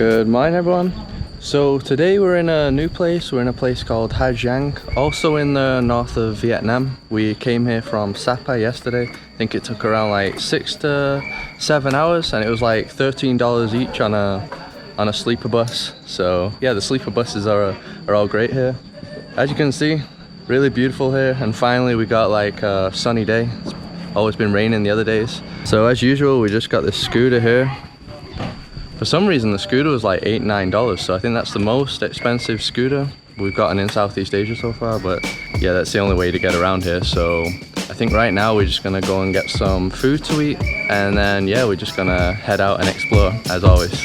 Good morning, everyone. So today we're in a new place. We're in a place called Ha Giang, also in the north of Vietnam. We came here from Sapa yesterday. I think it took around like 6 to 7 hours, and it was like $13 each on a sleeper bus. So yeah, the sleeper buses are all great here. As you can see, really beautiful here, and finally we got like a sunny day. It's always been raining the other days. So as usual, we just got this scooter here. For some reason the scooter was like $8-9, so I think that's the most expensive scooter we've gotten in Southeast Asia so far. But yeah, that's the only way to get around here. So I think right now we're just gonna go and get some food to eat, and then yeah, we're just gonna head out and explore as always.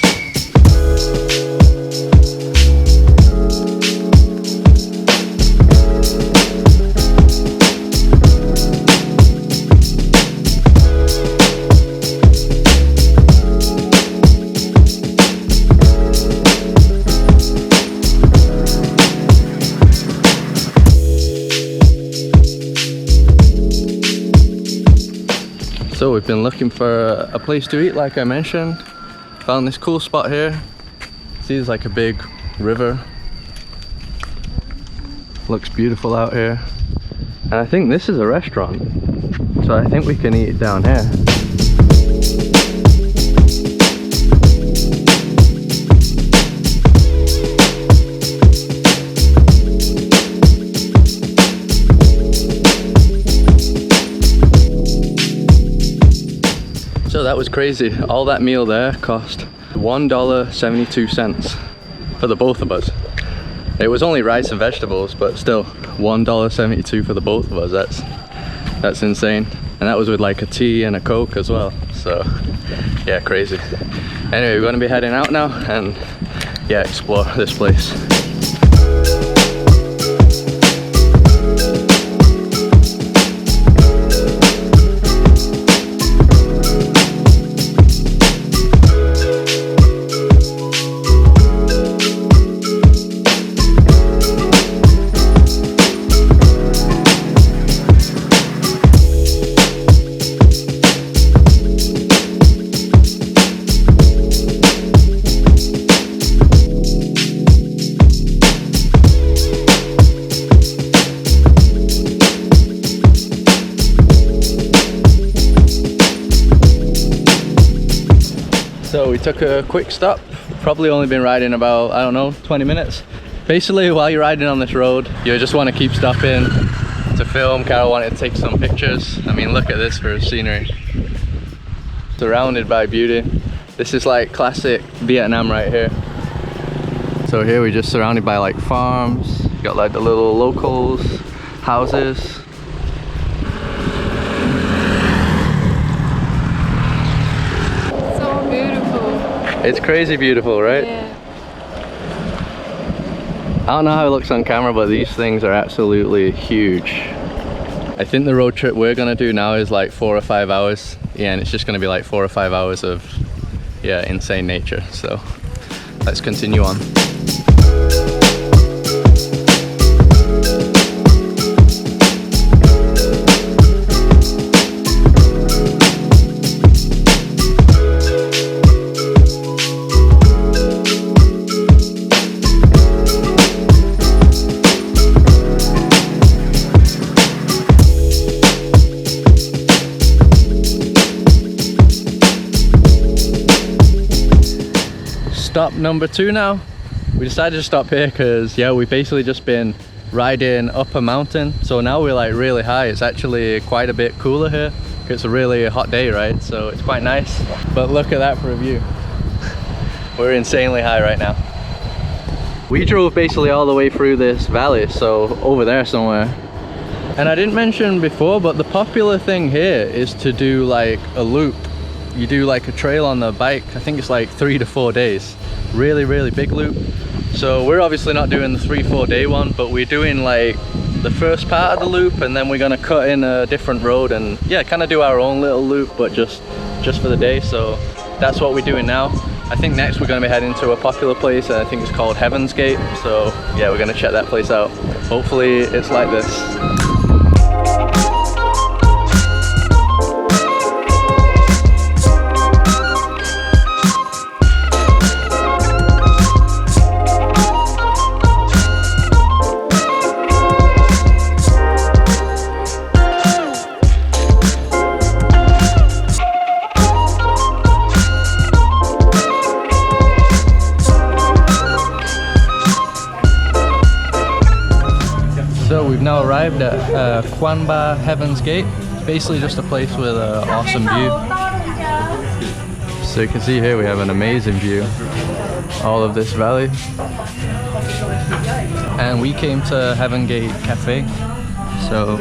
So we've been looking for a place to eat, like I mentioned. Found this cool spot here. See, there's like a big river. Looks beautiful out here. And I think this is a restaurant. So I think we can eat down here. So that was crazy. All that meal there cost $1.72 for the both of us. It was only rice and vegetables, but still $1.72 for the both of us. That's insane. And that was with like a tea and a Coke as well. So yeah, crazy. Anyway, we're gonna be heading out now and yeah, explore this place. So we took a quick stop, probably only been riding about, I don't know, 20 minutes. Basically, while you're riding on this road, you just want to keep stopping to film. Carol wanted to take some pictures. I mean, look at this for scenery. Surrounded by beauty. This is like classic Vietnam right here. So here we're just surrounded by like farms. You got like the little locals, houses. It's crazy beautiful, right? Yeah. I don't know how it looks on camera, but these things are absolutely huge. I think the road trip we're gonna do now is like 4 or 5 hours. Yeah, and it's just gonna be like 4 or 5 hours of, yeah, insane nature. So let's continue on. Stop number 2 now. We decided to stop here because yeah, we've basically just been riding up a mountain. So now we're like really high. It's actually quite a bit cooler here. It's a really hot day, right? So it's quite nice. But look at that for a view. We're insanely high right now. We drove basically all the way through this valley, so over there somewhere. And I didn't mention before, but the popular thing here is to do like a loop. You do like a trail on the bike. I think it's like 3 to 4 days. Really big loop. So we're obviously not doing the 3-4 day one, but we're doing like the first part of the loop, and then we're gonna cut in a different road and yeah, kind of do our own little loop, but just for the day. So that's what we're doing now. I think next we're gonna be heading to a popular place, and I think it's called Heaven's Gate. So yeah, we're gonna check that place out. Hopefully it's like this. arrived at Quan Ba Heaven's Gate. It's basically just a place with an awesome view. So you can see here we have an amazing view. All of this valley. And we came to Heaven Gate Cafe. So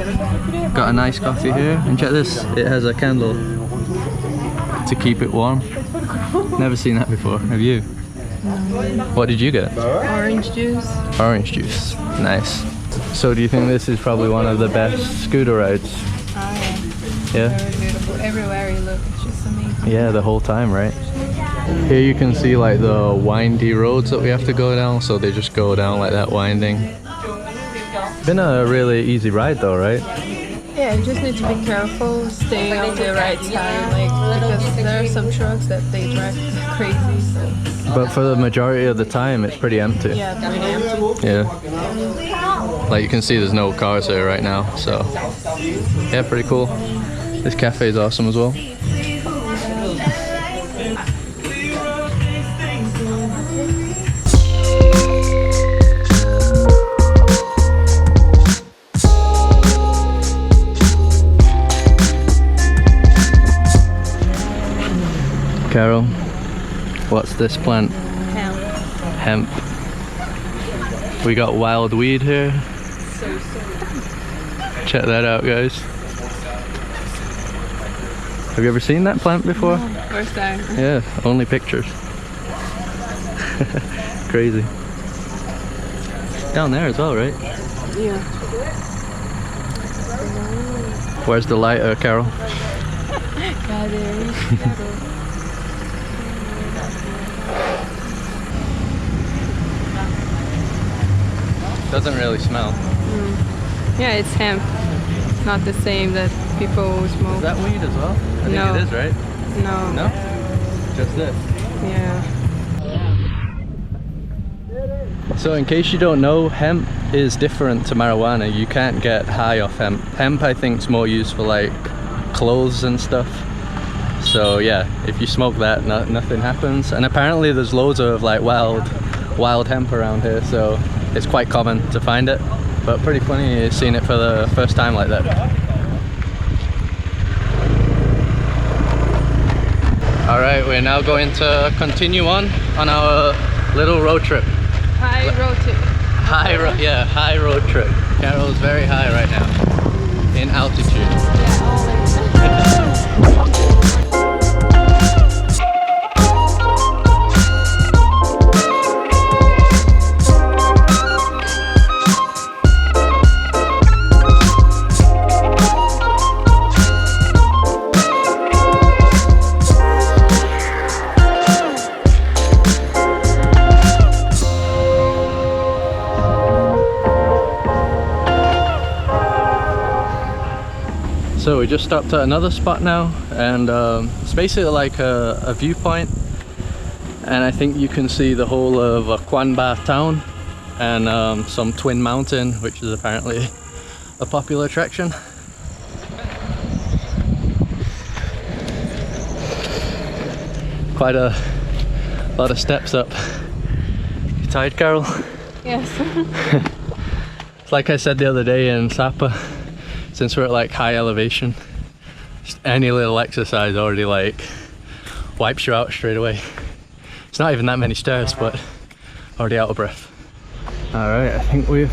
got a nice coffee here. And check this, it has a candle to keep it warm. Never seen that before, have you? What did you get? Orange juice. Orange juice, nice. So do you think this is probably one of the best scooter rides? Oh yeah. Yeah? Very beautiful. Everywhere you look, it's just amazing. Yeah, the whole time, right? Here you can see like the windy roads that we have to go down, so they just go down like that winding. Been a really easy ride though, right? Yeah, you just need to be careful, stay on the right side, like, because there are some trucks that they drive crazy, so. But for the majority of the time, it's pretty empty. Yeah, pretty empty. Yeah. Like you can see there's no cars here right now, so yeah, pretty cool. This cafe is awesome as well. Carol, what's this plant? Hemp. Hemp. We got wild weed here. Check that out, guys. Have you ever seen that plant before? No, first time. Yeah, only pictures. Crazy. Down there as well, right? Yeah. Where's the lighter, Carol? God, there is. Doesn't really smell. Yeah, it's hemp. Not the same that people smoke. Is that weed as well? I No. think it is, right? No. No? Just this. Yeah. So in case you don't know, hemp is different to marijuana. You can't get high off hemp. Hemp I think is more used for like clothes and stuff. So yeah, if you smoke that, nothing happens. And apparently there's loads of like wild hemp around here, so it's quite common to find it. But pretty funny seeing it for the first time like that. Alright, we're now going to continue on our little road trip. High road trip. High road trip. Carol's very high right now, in altitude. So we just stopped at another spot now, and it's basically like a viewpoint, and I think you can see the whole of Quan Ba town and some twin mountain, which is apparently a popular attraction. Quite a lot of steps up. You tired, Carol? Yes. It's like I said the other day in Sapa, since we're at like high elevation, just any little exercise already like wipes you out straight away. It's not even that many stairs, but already out of breath. All right, I think we've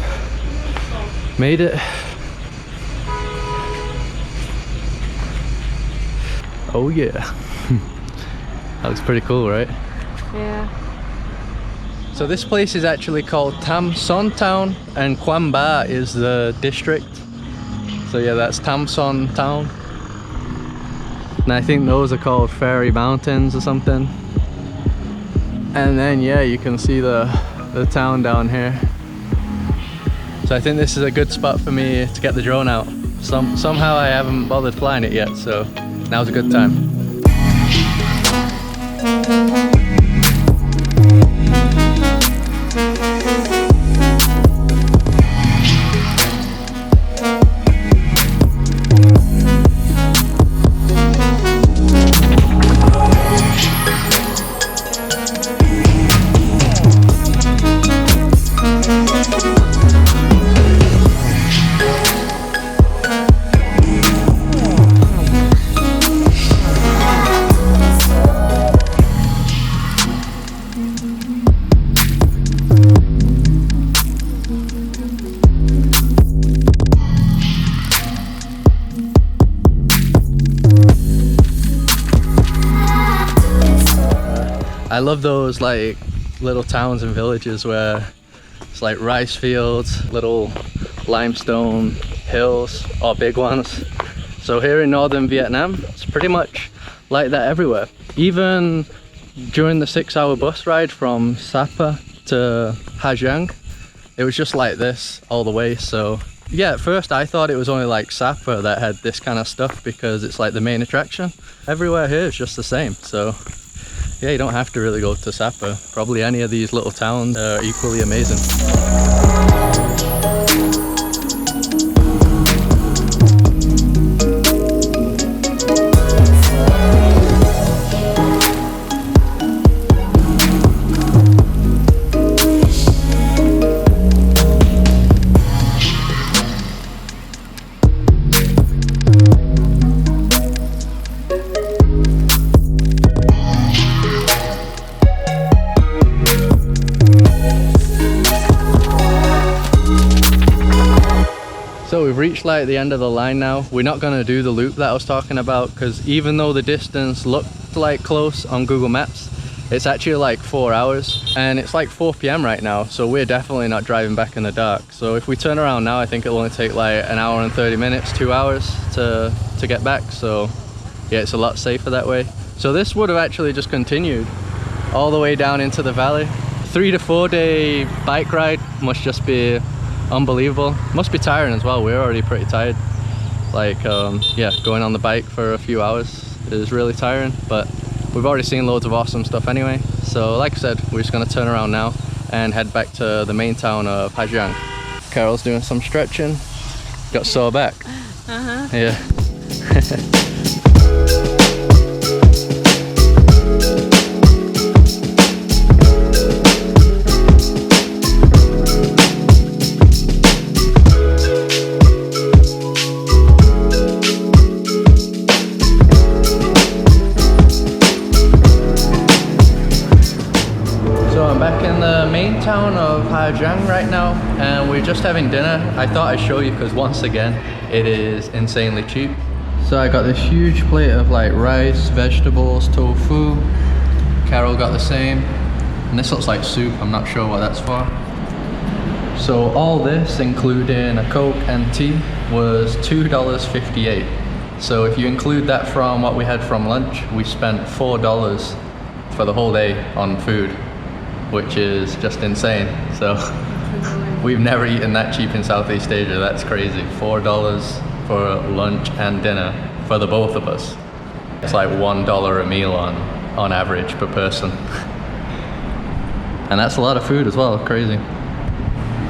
made it. Oh yeah. That looks pretty cool, right? Yeah. So this place is actually called Tam Son town, and Quan Ba is the district. So yeah, that's Tam Son town. And I think those are called Fairy Mountains or something. And then yeah, you can see the town down here. So I think this is a good spot for me to get the drone out. Somehow I haven't bothered flying it yet, so now's a good time. I love those like little towns and villages where it's like rice fields, little limestone hills or big ones. So here in northern Vietnam, it's pretty much like that everywhere. Even during the 6-hour bus ride from Sapa to Ha Giang, it was just like this all the way. So yeah, at first I thought it was only like Sapa that had this kind of stuff because it's like the main attraction. Everywhere here is just the same. So yeah, you don't have to really go to Sapa. Probably any of these little towns are equally amazing. So we've reached like the end of the line now. We're not going to do the loop that I was talking about because even though the distance looked like close on Google Maps, it's actually like 4 hours and it's like 4 p.m. right now. So we're definitely not driving back in the dark. So if we turn around now, I think it'll only take like an hour and 30 minutes, 2 hours to get back. So yeah, it's a lot safer that way. So this would have actually just continued all the way down into the valley. 3 to 4 day bike ride must just be unbelievable. Must be tiring as well. We're already pretty tired. Like yeah, going on the bike for a few hours is really tiring, but we've already seen loads of awesome stuff anyway. So like I said, we're just going to turn around now and head back to the main town of Ha Giang. Carol's doing some stretching. Got sore back. Yeah. Town of Ha Giang right now, and we're just having dinner. I thought I'd show you because once again it is insanely cheap. So I got this huge plate of like rice, vegetables, tofu. Carol got the same, and this looks like soup. I'm not sure what that's for. So all this, including a Coke and tea, was $2.58. So if you include that from what we had from lunch, we spent $4 for the whole day on food, which is just insane. So we've never eaten that cheap in Southeast Asia. That's crazy. $4 for lunch and dinner for the both of us. It's like $1 a meal on average per person. And that's a lot of food as well, crazy.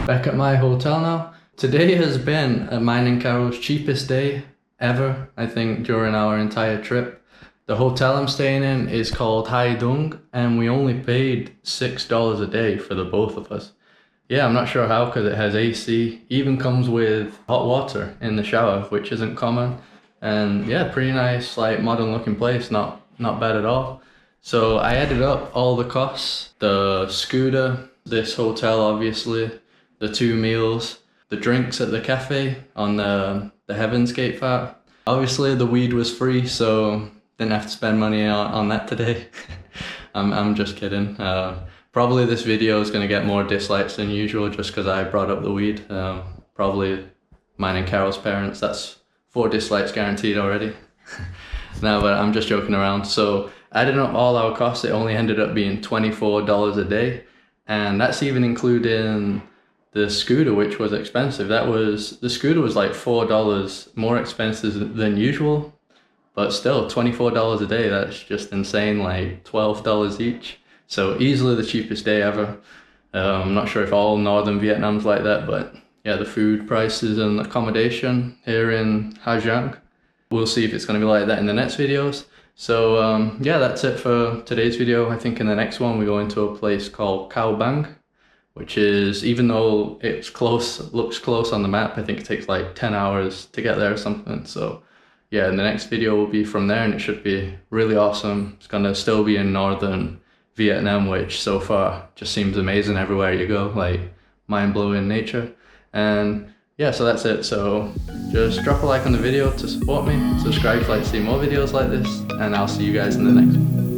Back at my hotel now. Today has been mine and Carol's cheapest day ever, I think, during our entire trip. The hotel I'm staying in is called Ha Giang, and we only paid $6 a day for the both of us. Yeah, I'm not sure how, because it has AC, even comes with hot water in the shower, which isn't common. And yeah, pretty nice, like modern looking place, not bad at all. So I added up all the costs, the scooter, this hotel obviously, the 2 meals, the drinks at the cafe on the Heaven's Gate part. Obviously the weed was free, so didn't have to spend money on that today. I'm just kidding. Probably this video is going to get more dislikes than usual just because I brought up the weed. Probably mine and Carol's parents. That's 4 dislikes guaranteed already. No, but I'm just joking around. So adding up all our costs, it only ended up being $24 a day. And that's even including the scooter, which was expensive. The scooter was like $4 more expensive than usual. But still, $24 a day, that's just insane, like $12 each. So easily the cheapest day ever. I'm not sure if all northern Vietnam's like that, but yeah, the food prices and accommodation here in Ha Giang. We'll see if it's going to be like that in the next videos. So yeah, that's it for today's video. I think in the next one we go into a place called Cao Bang, which is, even though it's close, looks close on the map, I think it takes like 10 hours to get there or something. So yeah, in the next video will be from there, and it should be really awesome. It's gonna still be in northern Vietnam, which so far just seems amazing everywhere you go, like mind-blowing nature. And yeah, so that's it. So just drop a like on the video to support me, subscribe if you'd like to see more videos like this, and I'll see you guys in the next one.